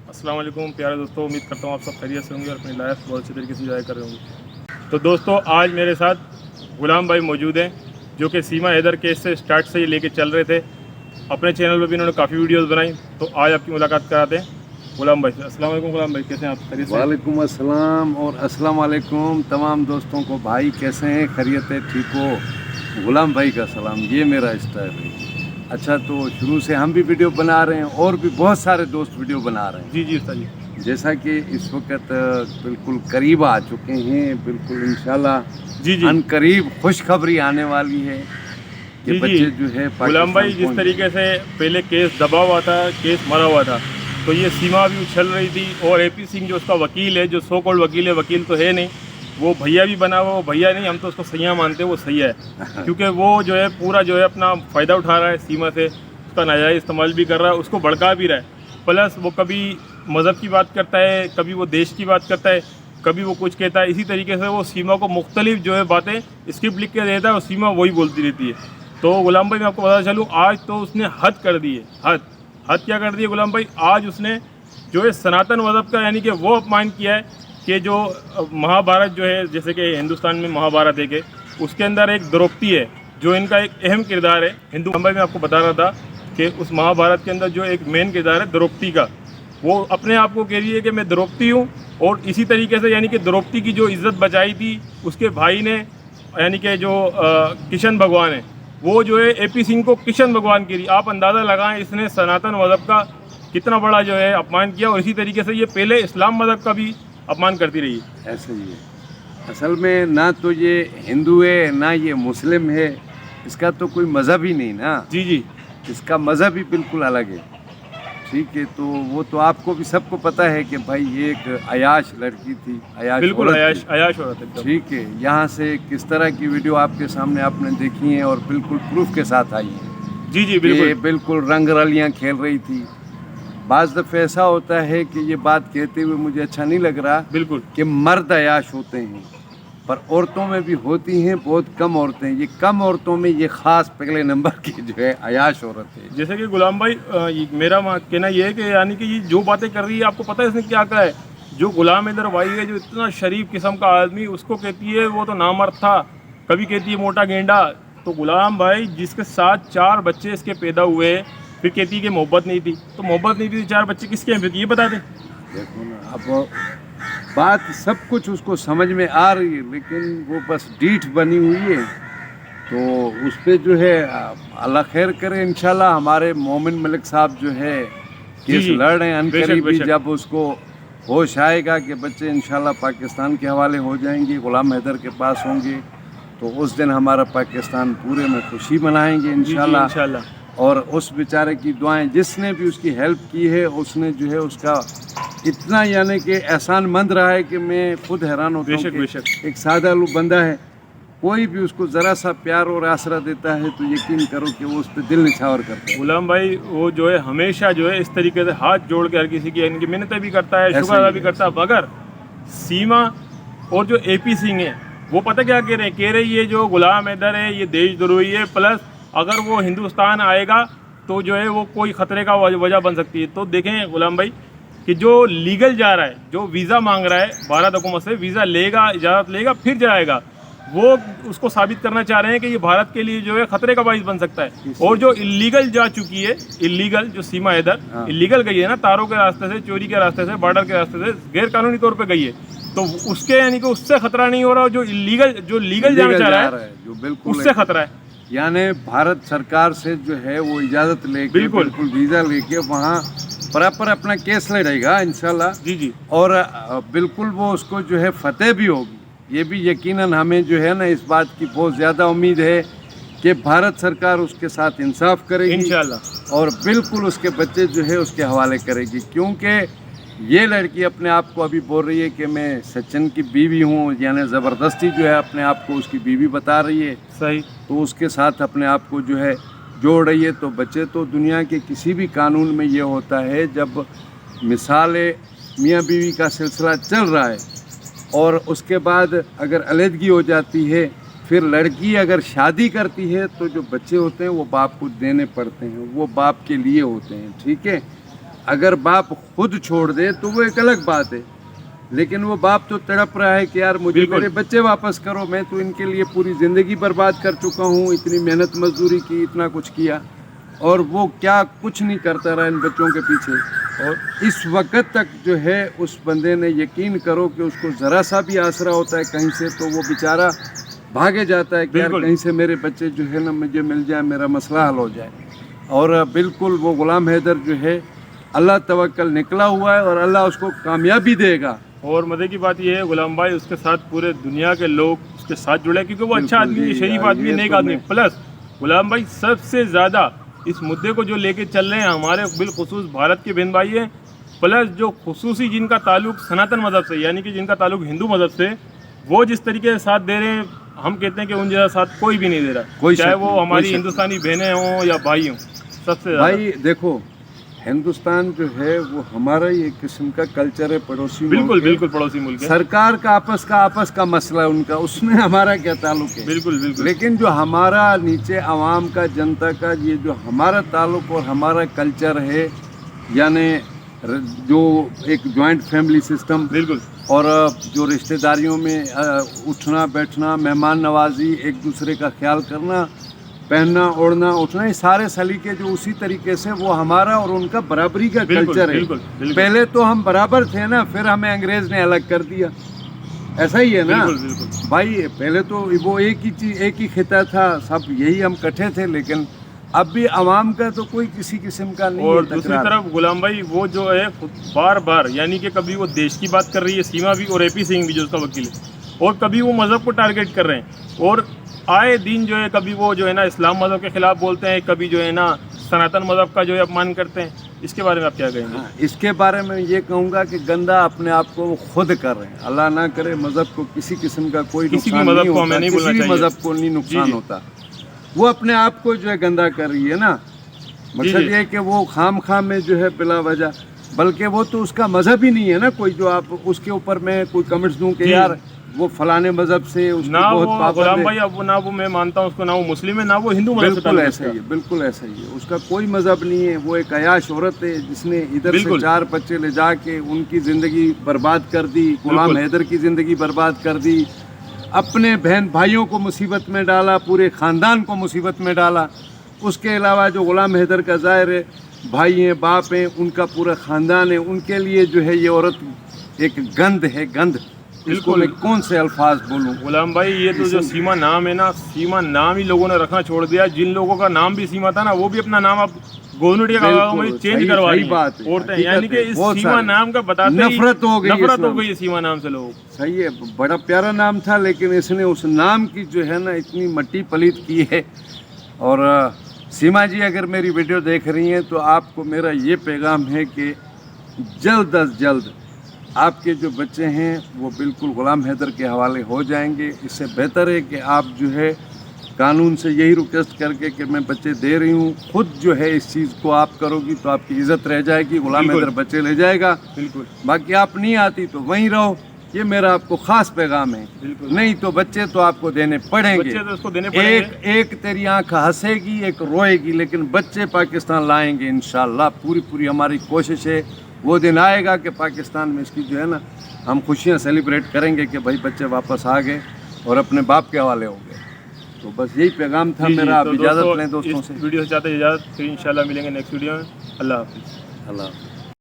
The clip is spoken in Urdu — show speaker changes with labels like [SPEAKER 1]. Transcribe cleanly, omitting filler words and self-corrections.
[SPEAKER 1] السلام علیکم پیارے دوستوں، امید کرتا ہوں آپ سب خیریت سے ہوں گے اور اپنی لائف بہت اچھی طریقے سے انجوائے کر رہے ہوں گے۔ تو دوستوں، آج میرے ساتھ غلام بھائی موجود ہیں جو کہ سیما حیدر کیس سے اسٹارٹ سے ہی لے کے چل رہے تھے۔ اپنے چینل پہ بھی انہوں نے کافی ویڈیوز بنائی، تو آج آپ کی ملاقات کراتے ہیں غلام بھائی سے۔ السلام علیکم غلام بھائی، کیسے ہیں آپ؟ خیریت سے؟
[SPEAKER 2] وعلیکم السلام اور السلام علیکم تمام دوستوں کو۔ بھائی کیسے ہیں؟ خیریت ہے؟ ٹھیک ہو؟ غلام بھائی کا سلام، یہ میرا اسٹائل ہے۔ اچھا، تو شروع سے ہم بھی ویڈیو بنا رہے ہیں اور بھی بہت سارے دوست ویڈیو بنا رہے ہیں۔
[SPEAKER 1] جی استاد جی۔
[SPEAKER 2] جیسا کہ اس وقت بالکل قریب آ چکے ہیں، بالکل انشاءاللہ
[SPEAKER 1] جی
[SPEAKER 2] ان قریب خوشخبری آنے والی ہے کہ بچے جو ہے
[SPEAKER 1] غلام بھائی،
[SPEAKER 2] پاکستان
[SPEAKER 1] جس طریقے سے پہلے کیس دبا ہوا تھا، کیس مرا ہوا تھا، تو یہ سیما بھی اچھل رہی تھی، اور اے پی سنگھ جو اس کا وکیل ہے، جو سو کالڈ وکیل ہے، وکیل تو ہے نہیں، وہ بھیا بھی بنا ہوا، وہ بھیا نہیں، ہم تو اس کو سیاح مانتے ہیں، وہ سیاح ہے، کیونکہ وہ جو ہے پورا جو ہے اپنا فائدہ اٹھا رہا ہے سیما سے، اس کا ناجائز استعمال بھی کر رہا ہے، اس کو بھڑکا بھی رہا ہے، پلس وہ کبھی مذہب کی بات کرتا ہے، کبھی وہ دیش کی بات کرتا ہے، کبھی وہ کچھ کہتا ہے، اسی طریقے سے وہ سیما کو مختلف جو ہے باتیں اسکرپٹ لکھ کے دیتا ہے اور سیما وہی بولتی رہتی ہے۔ تو غلام بھائی، میں آپ کو بتا چلوں، آج تو اس نے حد کر دی ہے، حد کیا کر دی ہے غلام بھائی؟ آج اس نے جو ہے سناتن مذہب کا یعنی کہ وہ اپمان کیا ہے کہ جو مہا بھارت جو ہے، جیسے کہ ہندوستان میں مہا بھارت ہے کہ اس کے اندر ایک دروپتی ہے جو ان کا ایک اہم کردار ہے ہندو بھائی، میں آپ کو بتا رہا تھا کہ اس مہا بھارت کے اندر جو ایک مین کردار ہے دروپتی کا، وہ اپنے آپ کو کہہ رہی ہے کہ میں دروپتی ہوں، اور اسی طریقے سے یعنی کہ دروپتی کی جو عزت بچائی تھی اس کے بھائی نے، یعنی کہ جو کشن بھگوان ہے، وہ جو ہے اے پی سنگھ کو کشن بھگوان کی رہی۔ آپ اندازہ لگائیں اس نے سناتن مذہب کا کتنا بڑا جو ہے اپمان کیا، اور اسی طریقے سے یہ پہلے اسلام مذہب کا بھی اپمان کرتی رہی ہے۔
[SPEAKER 2] ایسے ہی ہے۔ اصل میں نہ تو یہ ہندو ہے نہ یہ مسلم ہے، اس کا تو کوئی مذہب ہی نہیں نا،
[SPEAKER 1] جی
[SPEAKER 2] اس کا مذہب ہی بالکل الگ ہے۔ ٹھیک ہے، تو وہ تو آپ کو بھی سب کو پتہ ہے کہ بھائی یہ ایک عیاش لڑکی تھی، عیاش
[SPEAKER 1] بالکل،
[SPEAKER 2] عورت تھی۔
[SPEAKER 1] عیاش عورت ایک دم۔
[SPEAKER 2] ٹھیک ہے، یہاں سے کس طرح کی ویڈیو آپ کے سامنے آپ نے دیکھی ہیں اور بالکل پروف کے ساتھ آئی ہیں
[SPEAKER 1] جی
[SPEAKER 2] کہ
[SPEAKER 1] بالکل
[SPEAKER 2] بالکل رنگ رلیاں کھیل رہی تھی۔ بعض دفعہ ایسا ہوتا ہے کہ یہ بات کہتے ہوئے مجھے اچھا نہیں لگ رہا
[SPEAKER 1] بالکل
[SPEAKER 2] کہ مرد عیاش ہوتے ہیں، پر عورتوں میں بھی ہوتی ہیں، بہت کم عورتیں، یہ کم عورتوں میں یہ خاص پہلے نمبر کی جو ہے عیاش عورت ہے۔
[SPEAKER 1] جیسے کہ غلام بھائی، میرا کہنا یہ ہے کہ یعنی کہ یہ جو باتیں کر رہی ہے، آپ کو پتہ ہے اس نے کیا کہا ہے؟ جو غلام حیدر بھائی ہے، جو اتنا شریف قسم کا آدمی، اس کو کہتی ہے وہ تو نامرد تھا، کبھی کہتی ہے موٹا گینڈا۔ تو غلام بھائی جس کے ساتھ 4 بچے اس کے پیدا ہوئے، پھر کہتی ہے کہ محبت نہیں تھی، تو محبت نہیں تھی 4 بچے کس کے ہیں؟ یہ بتا دیں۔
[SPEAKER 2] دیکھو نا، اب بات سب کچھ اس کو سمجھ میں آ رہی ہے، لیکن وہ بس ڈیٹھ بنی ہوئی ہے، تو اس پہ جو ہے اللہ خیر کرے انشاءاللہ۔ ہمارے مومن ملک صاحب جو ہے کیس لڑ رہے ہیں، ان
[SPEAKER 1] بے شک
[SPEAKER 2] قریب
[SPEAKER 1] بے
[SPEAKER 2] بھی
[SPEAKER 1] شک۔
[SPEAKER 2] جب اس کو ہوش آئے گا کہ بچے انشاءاللہ پاکستان کے حوالے ہو جائیں گے، غلام حیدر کے پاس ہوں گے، تو اس دن ہمارا پاکستان پورے میں خوشی منائیں گے انشاءاللہ۔
[SPEAKER 1] انشاءاللہ۔
[SPEAKER 2] اور اس بیچارے کی دعائیں، جس نے بھی اس کی ہیلپ کی ہے، اس نے جو ہے اس کا اتنا یعنی کہ احسان مند رہا ہے کہ میں خود حیران ہوتا ہوں
[SPEAKER 1] بے
[SPEAKER 2] کہ
[SPEAKER 1] شک۔
[SPEAKER 2] ایک سادہ بندہ ہے، کوئی بھی اس کو ذرا سا پیار اور آسرا دیتا ہے تو یقین کرو کہ وہ اس پہ دل نچھاور کرتا ہے۔
[SPEAKER 1] غلام بھائی وہ جو ہے ہمیشہ جو ہے اس طریقے سے ہاتھ جوڑ کے ہر کسی کی ان کی منتیں بھی کرتا ہے، شکر ادا بھی کرتا ہے، مگر سیما اور جو اے پی سنگھ ہے وہ پتہ کیا کہہ رہے ہیں؟ کہہ رہے یہ جو غلام حیدر ہے یہ دیش دروہی ہے، پلس اگر وہ ہندوستان آئے گا تو جو ہے وہ کوئی خطرے کا وجہ بن سکتی ہے۔ تو دیکھیں غلام بھائی کہ جو لیگل جا رہا ہے، جو ویزا مانگ رہا ہے بھارت حکومت سے، ویزا لے گا، اجازت لے گا، پھر جائے گا، وہ اس کو ثابت کرنا چاہ رہے ہیں کہ یہ بھارت کے لیے جو ہے خطرے کا باعث بن سکتا ہے۔ اور جو اللیگل جا چکی ہے، اللیگل جو سیما حیدر اللیگل گئی ہے نا، تاروں کے راستے سے، چوری کے راستے سے، بارڈر کے راستے سے غیر قانونی طور پہ گئی ہے، تو اس کے یعنی کہ اس سے خطرہ نہیں ہو رہا، جو لیگل جانا چاہ رہا ہے
[SPEAKER 2] جو
[SPEAKER 1] اس
[SPEAKER 2] بالکل
[SPEAKER 1] سے خطرہ ہے۔
[SPEAKER 2] یعنی بھارت سرکار سے جو ہے وہ اجازت لے کے بالکل ویزا لے کے وہاں پراپر اپنا کیس لڑے گا انشاءاللہ۔
[SPEAKER 1] جی
[SPEAKER 2] اور بالکل وہ اس کو جو ہے فتح بھی ہوگی، یہ بھی یقیناً ہمیں جو ہے نا اس بات کی بہت زیادہ امید ہے کہ بھارت سرکار اس کے ساتھ انصاف کرے گی
[SPEAKER 1] انشاءاللہ،
[SPEAKER 2] اور بالکل اس کے بچے جو ہے اس کے حوالے کرے گی، کیونکہ یہ لڑکی اپنے آپ کو ابھی بول رہی ہے کہ میں سچن کی بیوی ہوں، یعنی زبردستی جو ہے اپنے آپ کو اس کی بیوی بتا رہی ہے،
[SPEAKER 1] صحیح،
[SPEAKER 2] تو اس کے ساتھ اپنے آپ کو جو ہے جوڑ رہی ہے۔ تو بچے تو دنیا کے کسی بھی قانون میں یہ ہوتا ہے، جب مثال میاں بیوی کا سلسلہ چل رہا ہے اور اس کے بعد اگر علیحدگی ہو جاتی ہے، پھر لڑکی اگر شادی کرتی ہے تو جو بچے ہوتے ہیں وہ باپ کو دینے پڑتے ہیں، وہ باپ کے لیے ہوتے ہیں، ٹھیک ہے۔ اگر باپ خود چھوڑ دے تو وہ ایک الگ بات ہے، لیکن وہ باپ تو تڑپ رہا ہے کہ یار مجھے
[SPEAKER 1] بالکل۔
[SPEAKER 2] میرے بچے واپس کرو، میں تو ان کے لیے پوری زندگی برباد کر چکا ہوں، اتنی محنت مزدوری کی، اتنا کچھ کیا، اور وہ کیا کچھ نہیں کرتا رہا ان بچوں کے پیچھے۔
[SPEAKER 1] اور
[SPEAKER 2] اس وقت تک جو ہے اس بندے نے یقین کرو کہ اس کو ذرا سا بھی آسرا ہوتا ہے کہیں سے تو وہ بیچارہ بھاگے جاتا ہے کہ یار
[SPEAKER 1] بالکل۔
[SPEAKER 2] کہیں سے میرے بچے جو ہے نا مجھے مل جائے، میرا مسئلہ حل ہو جائے۔ اور بالکل وہ غلام حیدر جو ہے اللہ توکل نکلا ہوا ہے اور اللہ اس کو کامیابی دے گا۔
[SPEAKER 1] اور مزے کی بات یہ ہے غلام بھائی اس کے ساتھ پورے دنیا کے لوگ اس کے ساتھ جڑے ہیں، کیونکہ وہ اچھا
[SPEAKER 2] بالکل
[SPEAKER 1] آدمی ہے،
[SPEAKER 2] جی،
[SPEAKER 1] شریف آدمی ہے،
[SPEAKER 2] یہ
[SPEAKER 1] نیک
[SPEAKER 2] تو
[SPEAKER 1] آدمی،
[SPEAKER 2] میں-
[SPEAKER 1] پلس غلام بھائی سب سے زیادہ اس مدعے کو جو لے کے چل رہے ہیں ہمارے بالخصوص بھارت کے بہن بھائی ہیں، پلس جو خصوصی جن کا تعلق سناتن مذہب سے یعنی کہ جن کا تعلق ہندو مذہب سے، وہ جس طریقے سے ساتھ دے رہے ہیں، ہم کہتے ہیں کہ ان جیسا ساتھ کوئی بھی نہیں دے رہا،
[SPEAKER 2] کوئی
[SPEAKER 1] چاہے
[SPEAKER 2] شک
[SPEAKER 1] وہ
[SPEAKER 2] نہیں،
[SPEAKER 1] ہماری
[SPEAKER 2] کوئی شک
[SPEAKER 1] ہندوستانی بہنیں ہوں یا بھائی ہوں، سب سے زیادہ
[SPEAKER 2] بھائی دیکھو ہندوستان جو ہے وہ ہمارا ہی ایک قسم کا کلچر ہے، پڑوسی ملک
[SPEAKER 1] بالکل
[SPEAKER 2] ہے۔
[SPEAKER 1] بالکل پڑوسی ملک ہے،
[SPEAKER 2] سرکار کا آپس کا مسئلہ ہے ان کا، اس میں ہمارا کیا تعلق ہے؟
[SPEAKER 1] بالکل بالکل
[SPEAKER 2] لیکن جو ہمارا نیچے عوام کا، جنتا کا یہ جو ہمارا تعلق اور ہمارا کلچر ہے، یعنی جو ایک جوائنٹ فیملی سسٹم
[SPEAKER 1] بالکل
[SPEAKER 2] اور جو رشتہ داریوں میں اٹھنا بیٹھنا، مہمان نوازی، ایک دوسرے کا خیال کرنا، پہننا اوڑھنا اٹھنا، یہ سارے سلیقے جو اسی طریقے سے وہ ہمارا اور ان کا برابری کا
[SPEAKER 1] بالکل
[SPEAKER 2] کلچر ہے۔
[SPEAKER 1] بالکل بالکل
[SPEAKER 2] پہلے تو ہم برابر تھے نا، پھر ہمیں انگریز نے الگ کر دیا، ایسا ہی ہے نا
[SPEAKER 1] بالکل بالکل
[SPEAKER 2] بھائی؟ پہلے تو وہ ایک ہی چیز، ایک ہی خطہ تھا، سب یہی ہم کٹھے تھے، لیکن اب بھی عوام کا تو کوئی کسی قسم کا نہیں
[SPEAKER 1] اور
[SPEAKER 2] ہے
[SPEAKER 1] دوسری
[SPEAKER 2] تکرار۔
[SPEAKER 1] طرف غلام بھائی وہ جو ہے بار بار یعنی کہ کبھی وہ دیش کی بات کر رہی ہے سیما بھی، اور اے پی سنگھ بھی جو اس کا وکیل ہے، اور کبھی وہ مذہب کو ٹارگیٹ کر رہے ہیں، اور آئے دن جو ہے کبھی وہ جو ہے نا اسلام مذہب کے خلاف بولتے ہیں، کبھی جو ہے نا سناتن مذہب کا جو ہے اپمان کرتے ہیں۔ اس کے بارے میں آپ کیا کہیں گے؟
[SPEAKER 2] ہاں، اس کے بارے میں یہ کہوں گا کہ گندا اپنے آپ کو وہ خود کر رہے ہیں۔ اللہ نہ کرے مذہب کو کسی قسم کا کوئی
[SPEAKER 1] کسی بھی
[SPEAKER 2] نقصان
[SPEAKER 1] مذہب
[SPEAKER 2] نہیں
[SPEAKER 1] کو ہمیں
[SPEAKER 2] ہوتا،
[SPEAKER 1] نہیں بولنا
[SPEAKER 2] کسی بھی
[SPEAKER 1] چاہیے۔
[SPEAKER 2] مذہب کو نہیں نقصان
[SPEAKER 1] جی۔
[SPEAKER 2] ہوتا، وہ اپنے آپ کو جو ہے گندا کر رہی ہے نا۔ مقصد
[SPEAKER 1] جی۔
[SPEAKER 2] یہ ہے کہ وہ خام خام میں جو ہے بلا وجہ، بلکہ وہ تو اس کا مذہب ہی نہیں ہے نا کوئی، جو آپ اس کے اوپر میں کوئی کمنٹس دوں کہ
[SPEAKER 1] جی۔
[SPEAKER 2] یار وہ فلانے مذہب سے اس کی
[SPEAKER 1] نہ
[SPEAKER 2] بہت
[SPEAKER 1] وہ
[SPEAKER 2] پابند
[SPEAKER 1] غلام
[SPEAKER 2] ہے۔
[SPEAKER 1] بھائی اب نہ وہ میں مانتا ہوں اس کو، نہ وہ مسلم ہے نہ وہ ہندو مذہب سے
[SPEAKER 2] بالکل
[SPEAKER 1] تعلق
[SPEAKER 2] ایسا
[SPEAKER 1] رکھتا
[SPEAKER 2] ہی ہے، بالکل ایسا ہی ہے، اس کا کوئی مذہب نہیں ہے، وہ ایک عیاش عورت ہے جس نے ادھر سے
[SPEAKER 1] بالکل۔
[SPEAKER 2] 4 بچے لے جا کے ان کی زندگی برباد کر دی، غلام
[SPEAKER 1] بالکل۔
[SPEAKER 2] حیدر کی زندگی برباد کر دی، اپنے بہن بھائیوں کو مصیبت میں ڈالا، پورے خاندان کو مصیبت میں ڈالا۔ اس کے علاوہ جو غلام حیدر کا ظاہر ہے بھائی ہیں، باپ ہیں، ان کا پورا خاندان ہے، ان کے لیے جو ہے یہ عورت ایک گند ہے، گند۔ اس کو
[SPEAKER 1] بالکل۔
[SPEAKER 2] میں کون سے الفاظ بولوں؟
[SPEAKER 1] غلام بھائی یہ تو جو سیما نام ہے نا، سیما نام ہی لوگوں نے رکھنا چھوڑ دیا، جن لوگوں کا نام بھی سیما تھا نا وہ بھی اپنا نام اب گورنمنٹ کے کاغذوں میں
[SPEAKER 2] بالکل،
[SPEAKER 1] چینج
[SPEAKER 2] صحیح-
[SPEAKER 1] کروا
[SPEAKER 2] صحیح
[SPEAKER 1] رہی
[SPEAKER 2] بات
[SPEAKER 1] ہیں
[SPEAKER 2] ہے،
[SPEAKER 1] عورتیں،
[SPEAKER 2] حقیقت
[SPEAKER 1] یعنی کہ
[SPEAKER 2] ہے،
[SPEAKER 1] اس
[SPEAKER 2] بہت
[SPEAKER 1] سیما
[SPEAKER 2] سارے۔
[SPEAKER 1] نام کا بتاتے ہی
[SPEAKER 2] نفرت ہو گئی
[SPEAKER 1] نفرت
[SPEAKER 2] اسلام
[SPEAKER 1] ہو گئی ہے سیما نام سے لوگوں کو۔
[SPEAKER 2] صحیح ہے، بڑا پیارا نام تھا، لیکن اس نے اس نام کی جو ہے نا اتنی مٹی پلیت کی ہے۔ اور سیما جی اگر میری ویڈیو دیکھ رہی ہیں تو آپ کو میرا یہ پیغام ہے کہ جلد از جلد آپ کے جو بچے ہیں وہ بالکل غلام حیدر کے حوالے ہو جائیں گے۔ اس سے بہتر ہے کہ آپ جو ہے قانون سے یہی ریکویسٹ کر کے کہ میں بچے دے رہی ہوں، خود جو ہے اس چیز کو آپ کرو گی تو آپ کی عزت رہ جائے گی، غلام
[SPEAKER 1] بالکل۔
[SPEAKER 2] حیدر بچے لے جائے گا۔
[SPEAKER 1] بالکل
[SPEAKER 2] باقی آپ نہیں آتی تو وہیں رہو، یہ میرا آپ کو خاص پیغام ہے۔
[SPEAKER 1] بالکل۔
[SPEAKER 2] نہیں تو بچے تو آپ کو دینے پڑیں گے،
[SPEAKER 1] بچے تو اس کو دینے پڑیں گے۔
[SPEAKER 2] ایک تیری آنکھ ہنسے گی، ایک روئے گی، لیکن بچے پاکستان لائیں گے انشاءاللہ۔ پوری ہماری کوشش ہے، وہ دن آئے گا کہ پاکستان میں اس کی جو ہے نا ہم خوشیاں سیلیبریٹ کریں گے کہ بھائی بچے واپس آ گئے اور اپنے باپ کے حوالے ہو گئے۔ تو بس یہی پیغام تھا
[SPEAKER 1] جی، جی،
[SPEAKER 2] میرا۔ آپ
[SPEAKER 1] تو
[SPEAKER 2] اجازت لیں دوستوں
[SPEAKER 1] اس
[SPEAKER 2] سے۔
[SPEAKER 1] ویڈیو سے چاہتے ہیں اجازت، پھر انشاءاللہ ملیں گے نیکسٹ ویڈیو میں۔ اللہ حافظ۔
[SPEAKER 2] اللہ حافظ۔